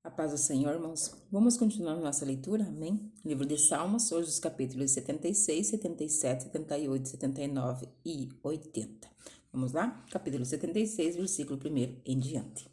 A paz do Senhor, irmãos. Vamos continuar nossa leitura, amém? Livro de Salmos, hoje os capítulos 76, 77, 78, 79 e 80. Vamos lá? Capítulo 76, versículo 1 em diante.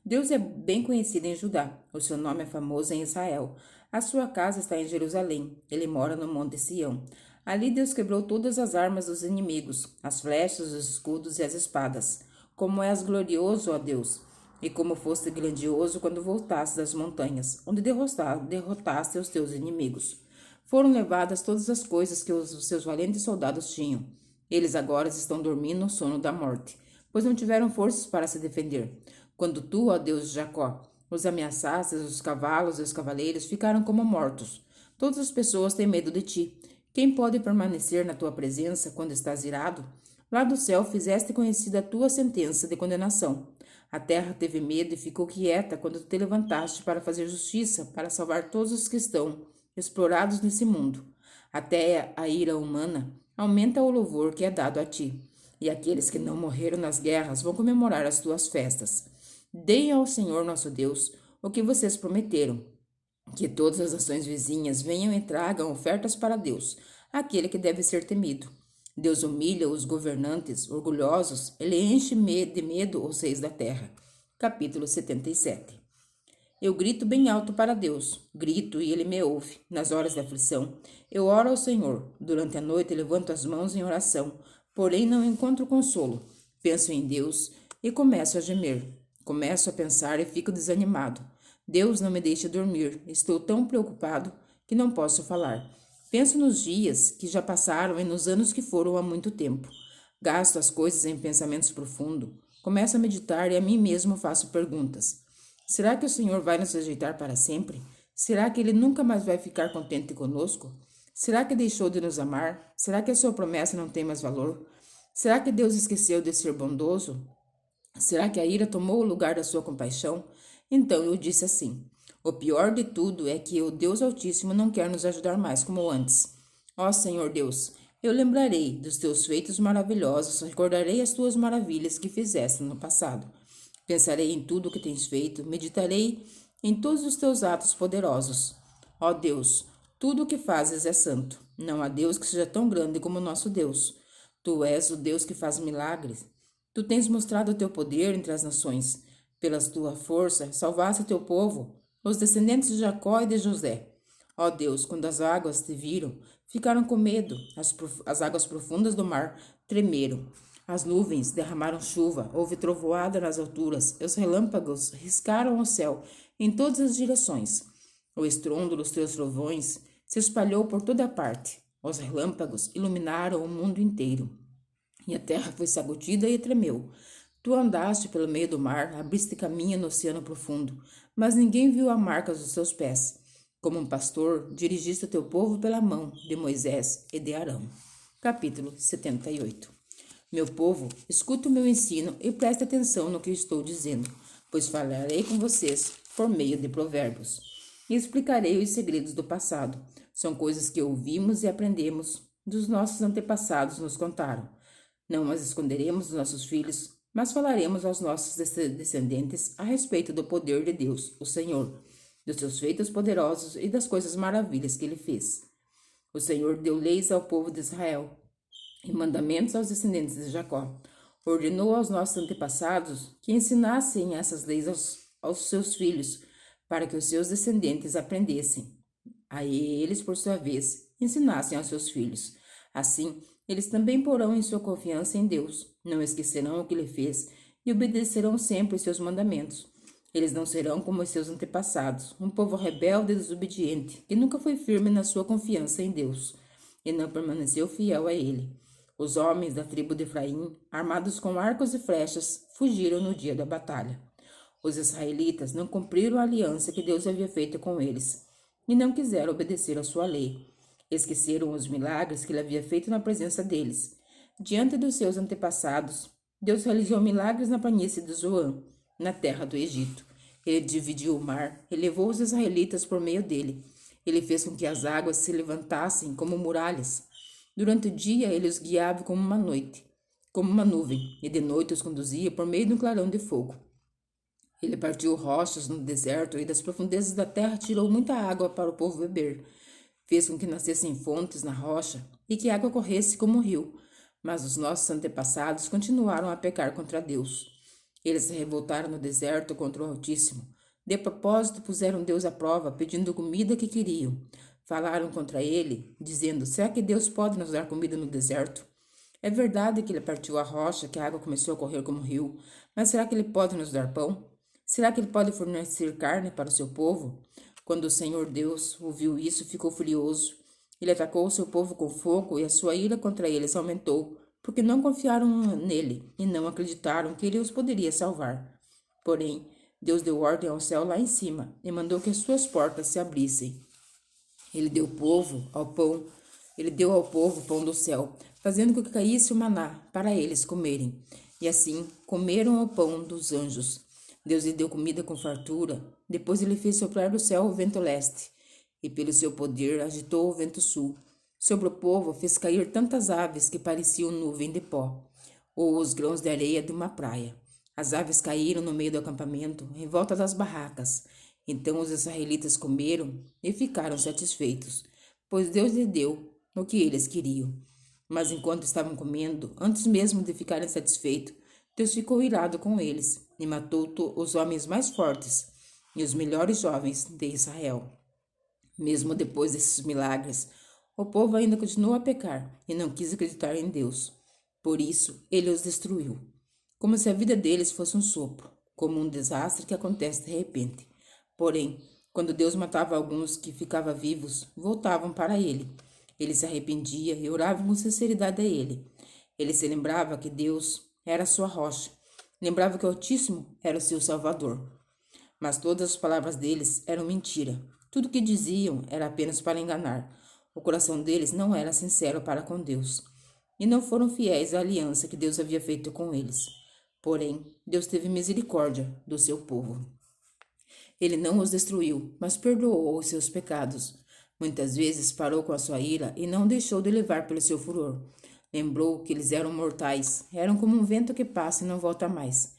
Deus é bem conhecido em Judá, o seu nome é famoso em Israel. A sua casa está em Jerusalém, ele mora no monte Sião. Ali Deus quebrou todas as armas dos inimigos, as flechas, os escudos e as espadas. Como és glorioso, ó Deus! E como foste grandioso quando voltaste das montanhas, onde derrotaste os teus inimigos. Foram levadas todas as coisas que os seus valentes soldados tinham. Eles agora estão dormindo no sono da morte, pois não tiveram forças para se defender. Quando tu, ó Deus de Jacó, os ameaçaste, os cavalos e os cavaleiros ficaram como mortos. Todas as pessoas têm medo de ti. Quem pode permanecer na tua presença quando estás irado? Lá do céu fizeste conhecida a tua sentença de condenação. A terra teve medo e ficou quieta quando te levantaste para fazer justiça, para salvar todos os que estão explorados nesse mundo. Até a ira humana aumenta o louvor que é dado a ti. E aqueles que não morreram nas guerras vão comemorar as tuas festas. Deem ao Senhor nosso Deus o que vocês prometeram, que todas as nações vizinhas venham e tragam ofertas para Deus, aquele que deve ser temido. Deus humilha os governantes orgulhosos, ele enche de medo os reis da terra. Capítulo 77. Eu grito bem alto para Deus, grito e ele me ouve. Nas horas de aflição, eu oro ao Senhor. Durante a noite levanto as mãos em oração, porém não encontro consolo. Penso em Deus e começo a gemer. Começo a pensar e fico desanimado. Deus não me deixa dormir. Estou tão preocupado que não posso falar. Penso nos dias que já passaram e nos anos que foram há muito tempo. Gasto as coisas em pensamentos profundos. Começo a meditar e a mim mesmo faço perguntas. Será que o Senhor vai nos rejeitar para sempre? Será que Ele nunca mais vai ficar contente conosco? Será que deixou de nos amar? Será que a sua promessa não tem mais valor? Será que Deus esqueceu de ser bondoso? Será que a ira tomou o lugar da sua compaixão? Então eu disse assim: o pior de tudo é que o Deus Altíssimo não quer nos ajudar mais como antes. Ó Senhor Deus, eu lembrarei dos teus feitos maravilhosos, recordarei as tuas maravilhas que fizeste no passado. Pensarei em tudo o que tens feito, meditarei em todos os teus atos poderosos. Ó Deus, tudo o que fazes é santo. Não há Deus que seja tão grande como o nosso Deus. Tu és o Deus que faz milagres. Tu tens mostrado o teu poder entre as nações. Pela tua força, salvaste o teu povo, os descendentes de Jacó e de José. Ó Deus, quando as águas te viram, ficaram com medo. As águas profundas do mar tremeram. As nuvens derramaram chuva, houve trovoada nas alturas, e os relâmpagos riscaram o céu em todas as direções. O estrondo dos teus trovões se espalhou por toda parte. Os relâmpagos iluminaram o mundo inteiro. E a terra foi sacudida e tremeu. Tu andaste pelo meio do mar, abriste caminho no oceano profundo, mas ninguém viu a marca dos seus pés. Como um pastor, dirigiste o teu povo pela mão de Moisés e de Arão. Capítulo 78. Meu povo, escuta o meu ensino e preste atenção no que estou dizendo, pois falarei com vocês por meio de provérbios. E explicarei os segredos do passado. São coisas que ouvimos e aprendemos, dos nossos antepassados nos contaram. Não as esconderemos dos nossos filhos, mas falaremos aos nossos descendentes a respeito do poder de Deus, o Senhor, dos seus feitos poderosos e das coisas maravilhas que ele fez. O Senhor deu leis ao povo de Israel e mandamentos aos descendentes de Jacó. Ordenou aos nossos antepassados que ensinassem essas leis aos seus filhos, para que os seus descendentes aprendessem. A eles, por sua vez, ensinassem aos seus filhos. Assim, eles também porão em sua confiança em Deus, não esquecerão o que ele fez e obedecerão sempre seus mandamentos. Eles não serão como os seus antepassados, um povo rebelde e desobediente, que nunca foi firme na sua confiança em Deus e não permaneceu fiel a ele. Os homens da tribo de Efraim, armados com arcos e flechas, fugiram no dia da batalha. Os israelitas não cumpriram a aliança que Deus havia feito com eles e não quiseram obedecer à sua lei. Esqueceram os milagres que ele havia feito na presença deles. Diante dos seus antepassados, Deus realizou milagres na planície de Zoan, na terra do Egito. Ele dividiu o mar e levou os israelitas por meio dele. Ele fez com que as águas se levantassem como muralhas. Durante o dia ele os guiava como uma nuvem, e de noite os conduzia por meio de um clarão de fogo. Ele partiu rochas no deserto e das profundezas da terra tirou muita água para o povo beber. Fez com que nascessem fontes na rocha e que a água corresse como um rio. Mas os nossos antepassados continuaram a pecar contra Deus. Eles se revoltaram no deserto contra o Altíssimo. De propósito puseram Deus à prova, pedindo comida que queriam. Falaram contra ele, dizendo: será que Deus pode nos dar comida no deserto? É verdade que ele partiu a rocha, que a água começou a correr como um rio, mas será que ele pode nos dar pão? Será que ele pode fornecer carne para o seu povo? Quando o Senhor Deus ouviu isso, ficou furioso. Ele atacou o seu povo com fogo e a sua ira contra eles aumentou, porque não confiaram nele e não acreditaram que ele os poderia salvar. Porém, Deus deu ordem ao céu lá em cima e mandou que as suas portas se abrissem. Ele deu ao povo pão do céu, fazendo com que caísse o maná para eles comerem. E assim comeram o pão dos anjos. Deus lhe deu comida com fartura. Depois ele fez soprar do céu o vento leste, e pelo seu poder agitou o vento sul. Sobre o povo fez cair tantas aves que pareciam nuvem de pó, ou os grãos de areia de uma praia. As aves caíram no meio do acampamento, em volta das barracas. Então os israelitas comeram e ficaram satisfeitos, pois Deus lhe deu o que eles queriam. Mas enquanto estavam comendo, antes mesmo de ficarem satisfeitos, Deus ficou irado com eles e matou os homens mais fortes e os melhores jovens de Israel. Mesmo depois desses milagres, o povo ainda continuou a pecar e não quis acreditar em Deus. Por isso, ele os destruiu, como se a vida deles fosse um sopro, como um desastre que acontece de repente. Porém, quando Deus matava alguns que ficavam vivos, voltavam para ele. Ele se arrependia e orava com sinceridade a ele. Ele se lembrava que Deus era a sua rocha, lembrava que o Altíssimo era o seu Salvador. Mas todas as palavras deles eram mentira. Tudo o que diziam era apenas para enganar. O coração deles não era sincero para com Deus. E não foram fiéis à aliança que Deus havia feito com eles. Porém, Deus teve misericórdia do seu povo. Ele não os destruiu, mas perdoou os seus pecados. Muitas vezes parou com a sua ira e não deixou de levar pelo seu furor. Lembrou que eles eram mortais, eram como um vento que passa e não volta mais.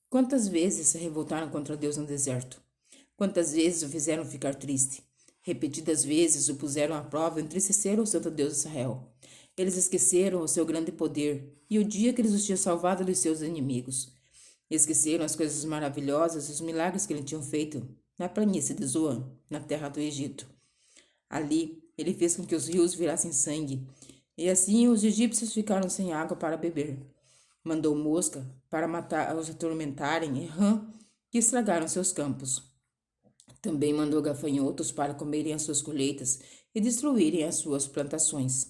Quantas vezes se revoltaram contra Deus no deserto? Quantas vezes o fizeram ficar triste? Repetidas vezes o puseram à prova e entristeceram o Santo Deus de Israel. Eles esqueceram o seu grande poder e o dia que eles os tinha salvado dos seus inimigos. Esqueceram as coisas maravilhosas e os milagres que ele tinha feito na planície de Zoan, na terra do Egito. Ali, ele fez com que os rios virassem sangue, e assim os egípcios ficaram sem água para beber. Mandou mosca para matar os atormentarem e rã que estragaram seus campos. Também mandou gafanhotos para comerem as suas colheitas e destruírem as suas plantações.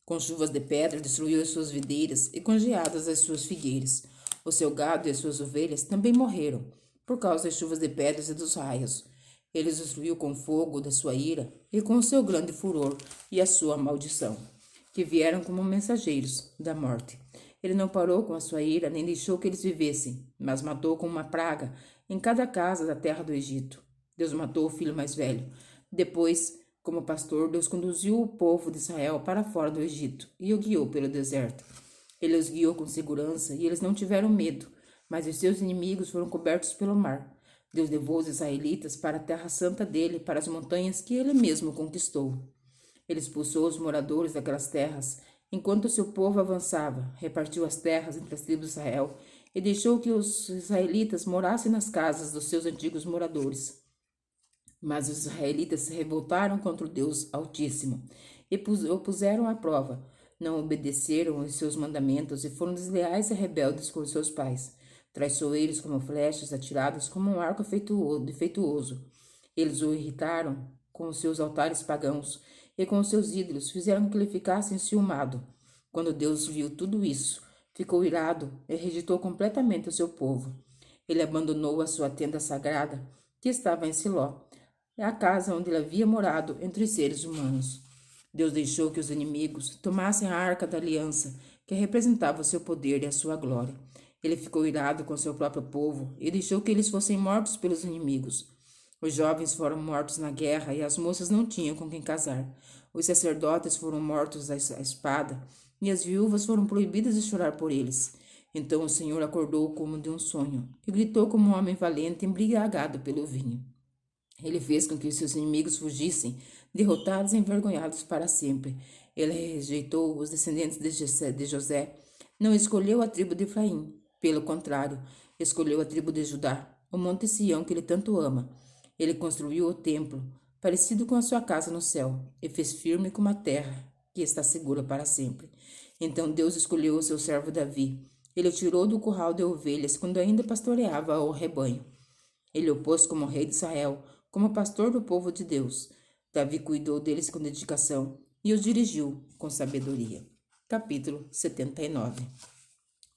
Com chuvas de pedra destruiu as suas videiras e com geadas as suas figueiras. O seu gado e as suas ovelhas também morreram, por causa das chuvas de pedras e dos raios. Ele os destruiu com o fogo da sua ira e com o seu grande furor e a sua maldição, que vieram como mensageiros da morte. Ele não parou com a sua ira, nem deixou que eles vivessem, mas matou com uma praga em cada casa da terra do Egito. Deus matou o filho mais velho. Depois, como pastor, Deus conduziu o povo de Israel para fora do Egito e o guiou pelo deserto. Ele os guiou com segurança e eles não tiveram medo, mas os seus inimigos foram cobertos pelo mar. Deus levou os israelitas para a terra santa dele, para as montanhas que ele mesmo conquistou. Ele expulsou os moradores daquelas terras, enquanto o seu povo avançava, repartiu as terras entre as tribos de Israel e deixou que os israelitas morassem nas casas dos seus antigos moradores. Mas os israelitas se revoltaram contra o Deus Altíssimo e o puseram à prova. Não obedeceram aos seus mandamentos e foram desleais e rebeldes com seus pais. Traiçoeiros como flechas atiradas como um arco defeituoso. Eles o irritaram com os seus altares pagãos e com os seus ídolos, fizeram que ele ficasse enciumado. Quando Deus viu tudo isso, ficou irado e rejeitou completamente o seu povo. Ele abandonou a sua tenda sagrada, que estava em Siló, a casa onde ele havia morado entre os seres humanos. Deus deixou que os inimigos tomassem a arca da aliança, que representava o seu poder e a sua glória. Ele ficou irado com seu próprio povo e deixou que eles fossem mortos pelos inimigos. Os jovens foram mortos na guerra e as moças não tinham com quem casar. Os sacerdotes foram mortos à espada e as viúvas foram proibidas de chorar por eles. Então o Senhor acordou como de um sonho e gritou como um homem valente embriagado pelo vinho. Ele fez com que seus inimigos fugissem, derrotados e envergonhados para sempre. Ele rejeitou os descendentes de José, não escolheu a tribo de Efraim. Pelo contrário, escolheu a tribo de Judá, o monte Sião que ele tanto ama. Ele construiu o templo, parecido com a sua casa no céu, e fez firme como a terra, que está segura para sempre. Então Deus escolheu o seu servo Davi. Ele o tirou do curral de ovelhas quando ainda pastoreava o rebanho. Ele o pôs como rei de Israel, como pastor do povo de Deus. Davi cuidou deles com dedicação e os dirigiu com sabedoria. Capítulo 79.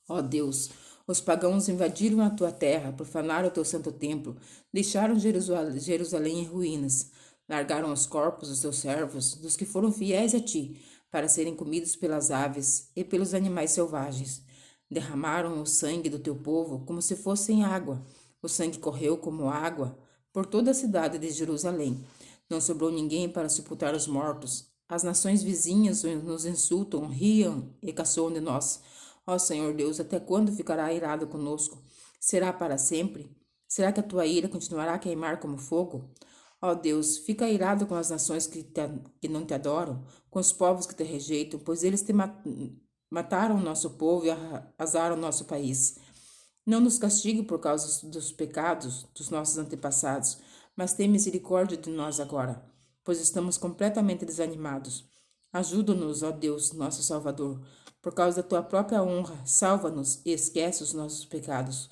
Ó Deus, os pagãos invadiram a tua terra, profanaram o teu santo templo, deixaram Jerusalém em ruínas, largaram os corpos dos teus servos, dos que foram fiéis a ti, para serem comidos pelas aves e pelos animais selvagens. Derramaram o sangue do teu povo como se fossem água. O sangue correu como água por toda a cidade de Jerusalém. Não sobrou ninguém para sepultar os mortos. As nações vizinhas nos insultam, riam e caçoam de nós. Ó Senhor Deus, até quando ficará irado conosco? Será para sempre? Será que a tua ira continuará a queimar como fogo? Ó Deus, fica irado com as nações que não te adoram, com os povos que te rejeitam, pois eles mataram o nosso povo e arrasaram o nosso país. Não nos castigue por causa dos pecados dos nossos antepassados, mas tem misericórdia de nós agora, pois estamos completamente desanimados. Ajuda-nos, ó Deus, nosso Salvador. Por causa da tua própria honra, salva-nos e esquece os nossos pecados.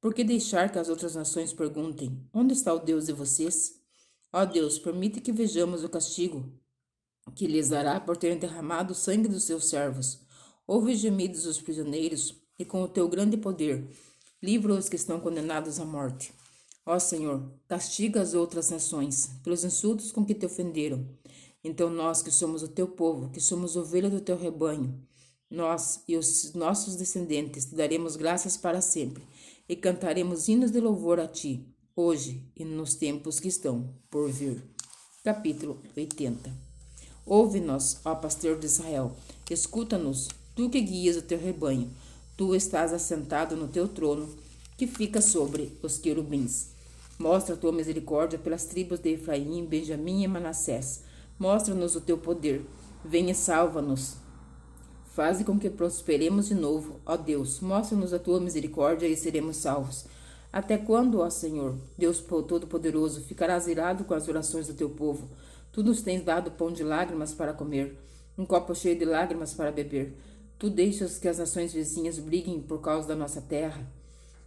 Por que deixar que as outras nações perguntem: onde está o Deus de vocês? Ó Deus, permite que vejamos o castigo que lhes dará por terem derramado o sangue dos seus servos. Ouve os gemidos dos prisioneiros e com o teu grande poder, livra os que estão condenados à morte. Ó Senhor, castiga as outras nações pelos insultos com que te ofenderam. Então nós, que somos o teu povo, que somos ovelha do teu rebanho, nós e os nossos descendentes te daremos graças para sempre e cantaremos hinos de louvor a ti, hoje e nos tempos que estão por vir. Capítulo 80. Ouve-nos, ó pastor de Israel, escuta-nos, tu que guias o teu rebanho. Tu estás assentado no teu trono, que fica sobre os querubins. Mostra a tua misericórdia pelas tribos de Efraim, Benjamim e Manassés. Mostra-nos o teu poder. Venha e salva-nos. Faze com que prosperemos de novo, ó Deus. Mostra-nos a tua misericórdia e seremos salvos. Até quando, ó Senhor, Deus Todo-Poderoso, ficarás irado com as orações do teu povo? Tu nos tens dado pão de lágrimas para comer, um copo cheio de lágrimas para beber. Tu deixas que as nações vizinhas briguem por causa da nossa terra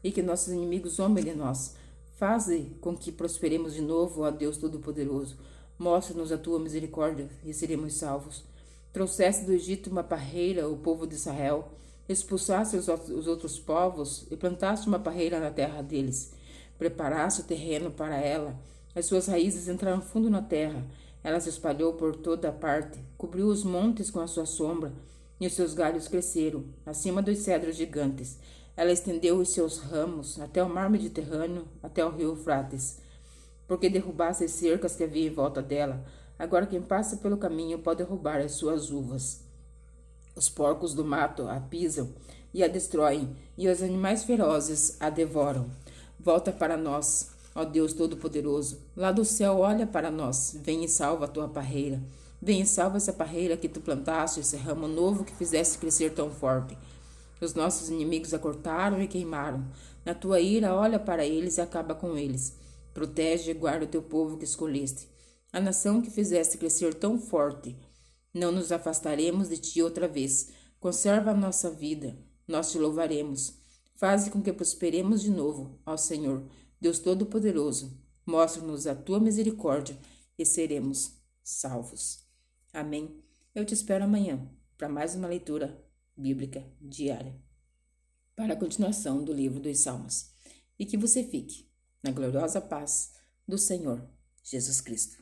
e que nossos inimigos zombem de nós. Faze com que prosperemos de novo, ó Deus Todo-Poderoso. Mostra-nos a tua misericórdia e seremos salvos. Trouxeste do Egito uma parreira, o povo de Israel. Expulsaste os outros povos e plantaste uma parreira na terra deles. Preparaste o terreno para ela. As suas raízes entraram fundo na terra. Ela se espalhou por toda a parte, cobriu os montes com a sua sombra, e os seus galhos cresceram, acima dos cedros gigantes. Ela estendeu os seus ramos até o mar Mediterrâneo, até o rio Eufrates. Porque derrubaste as cercas que havia em volta dela, agora quem passa pelo caminho pode roubar as suas uvas. Os porcos do mato a pisam e a destroem, e os animais ferozes a devoram. Volta para nós, ó Deus Todo-Poderoso. Lá do céu olha para nós, vem e salva a tua parreira. Vem e salva essa parreira que tu plantaste, esse ramo novo que fizeste crescer tão forte. Os nossos inimigos a cortaram e queimaram. Na tua ira, olha para eles e acaba com eles. Protege e guarda o teu povo que escolheste, a nação que fizeste crescer tão forte. Não nos afastaremos de ti outra vez. Conserva a nossa vida, nós te louvaremos. Faze com que prosperemos de novo, ó Senhor, Deus Todo-Poderoso. Mostra-nos a tua misericórdia e seremos salvos. Amém. Eu te espero amanhã para mais uma leitura bíblica diária, para a continuação do livro dos Salmos. E que você fique na gloriosa paz do Senhor Jesus Cristo.